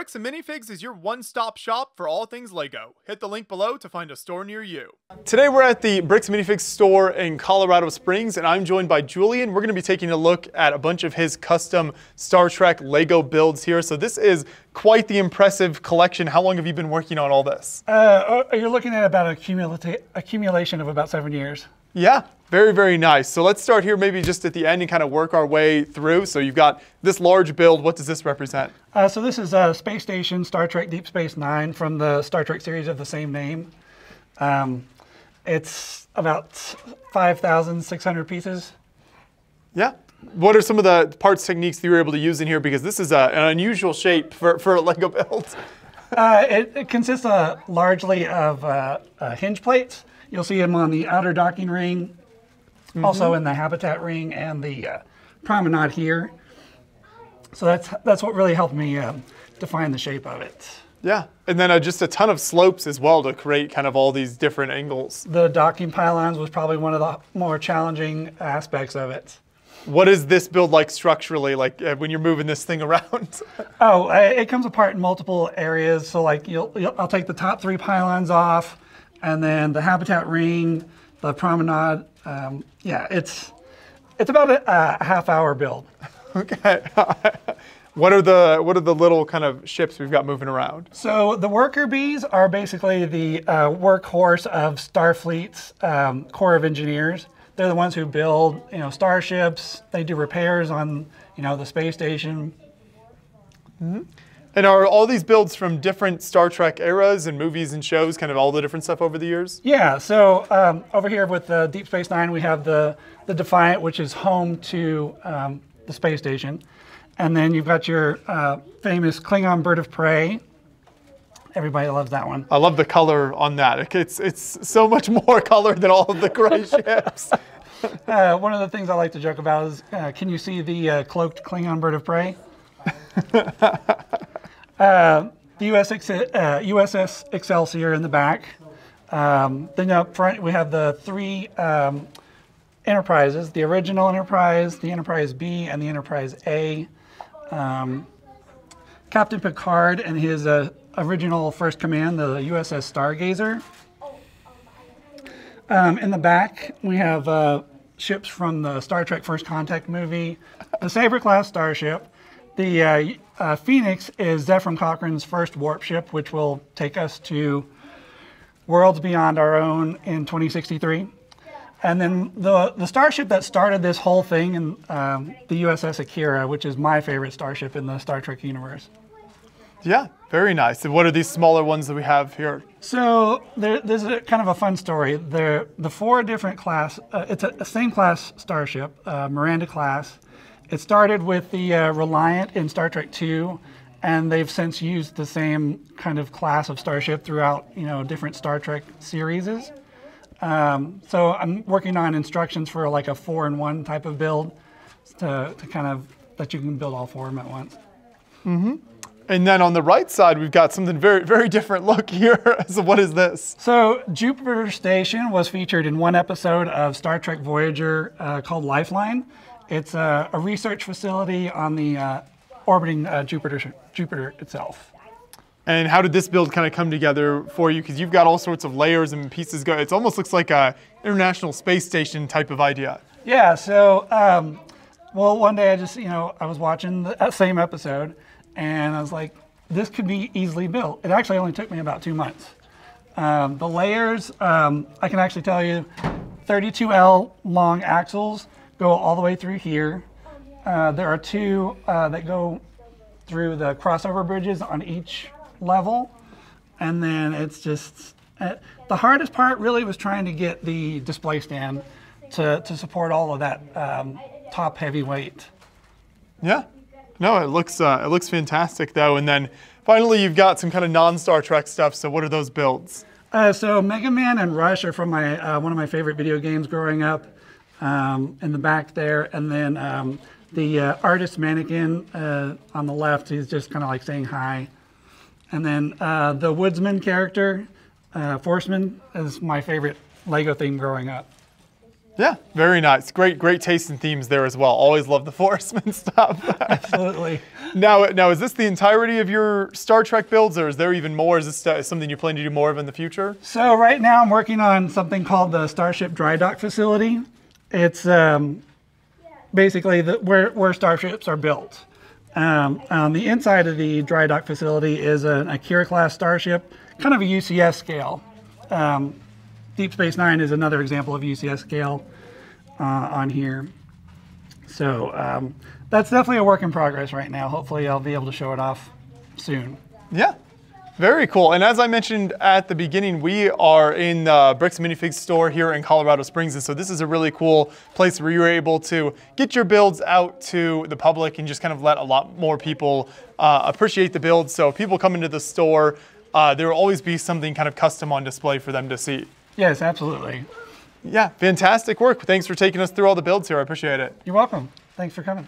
Bricks and Minifigs is your one-stop shop for all things LEGO. Hit the link below to find a store near you. Today we're at the Bricks and Minifigs store in Colorado Springs, and I'm joined by Julian. We're going to be taking a look at a bunch of his custom Star Trek LEGO builds here. So this is quite the impressive collection. How long have you been working on all this? You're looking at about an accumulation of about 7 years. Yeah, very, very nice. So let's start here maybe just at the end and kind of work our way through. So you've got this large build. What does this represent? So this is Space Station Star Trek Deep Space Nine from the Star Trek series of the same name. It's about 5,600 pieces. Yeah. What are some of the parts techniques that you were able to use in here? Because this is an unusual shape for a LEGO build. It consists largely of hinge plates. You'll see them on the outer docking ring, also in the habitat ring and the promenade here. So that's what really helped me define the shape of it. Yeah, and then just a ton of slopes as well to create kind of all these different angles. The docking pylons was probably one of the more challenging aspects of it. What is this build like structurally, like when you're moving this thing around? It comes apart in multiple areas. So like I'll take the top 3 pylons off, and then the habitat ring, the promenade. Yeah, it's about a half-hour build. Okay. What are the little kind of ships we've got moving around? So the worker bees are basically the workhorse of Starfleet's Corps of Engineers. They're the ones who build, starships. They do repairs on, the space station. Mm-hmm. And are all these builds from different Star Trek eras and movies and shows, kind of all the different stuff over the years? Yeah, so over here with Deep Space Nine, we have the Defiant, which is home to the space station. And then you've got your famous Klingon Bird of Prey. Everybody loves that one. I love the color on that. It's so much more color than all of the gray ships. One of the things I like to joke about is, can you see the cloaked Klingon Bird of Prey? The USS Excelsior in the back. Then up front we have the 3 Enterprises, the original Enterprise, the Enterprise B, and the Enterprise A. Captain Picard and his original first command, the USS Stargazer. In the back we have ships from the Star Trek First Contact movie, the Saber-class starship. The Phoenix is Zefram Cochrane's first warp ship, which will take us to worlds beyond our own in 2063. And then the starship that started this whole thing, in the USS Akira, which is my favorite starship in the Star Trek universe. Yeah, very nice. And what are these smaller ones that we have here? So there's kind of a fun story. The 4 different class, it's a same class starship, Miranda class. It started with the Reliant in Star Trek II, and they've since used the same kind of class of starship throughout, different Star Trek series. So I'm working on instructions for like a 4-in-1 type of build to kind of that you can build all 4 of them at once. Mm-hmm. And then on the right side, we've got something very, very different look here. So what is this? So Jupiter Station was featured in one episode of Star Trek Voyager called Lifeline. It's a research facility on the orbiting Jupiter itself. And how did this build kind of come together for you? Because you've got all sorts of layers and pieces going. It almost looks like a International Space Station type of idea. Yeah, so, well, one day I was watching that same episode, and I was like, this could be easily built. It actually only took me about 2 months. The layers, I can actually tell you, 32L long axles go all the way through here. There are 2 that go through the crossover bridges on each level. And then it's just, the hardest part really was trying to get the display stand to support all of that top heavy weight. Yeah, no, it looks fantastic though. And then finally you've got some kind of non-Star Trek stuff. So what are those builds? So Mega Man and Rush are from my one of my favorite video games growing up. In the back there, and then the artist mannequin on the left, he's just kind of like saying hi. And then the woodsman character, Forceman, is my favorite LEGO theme growing up. Yeah, very nice. Great taste and themes there as well. Always love the Forestman stuff. Absolutely. Now, is this the entirety of your Star Trek builds, or is there even more? Is this something you plan to do more of in the future? So right now I'm working on something called the Starship Dry Dock Facility. It's basically where starships are built. On the inside of the dry dock facility is an Akira-class starship, kind of a UCS scale. Deep Space Nine is another example of UCS scale on here. So that's definitely a work in progress right now. Hopefully I'll be able to show it off soon. Yeah, very cool. And as I mentioned at the beginning, we are in the Bricks Minifigs store here in Colorado Springs. And so this is a really cool place where you're able to get your builds out to the public and just kind of let a lot more people appreciate the builds. So if people come into the store, there will always be something kind of custom on display for them to see. Yes, absolutely. Yeah, fantastic work. Thanks for taking us through all the builds here. I appreciate it. You're welcome. Thanks for coming.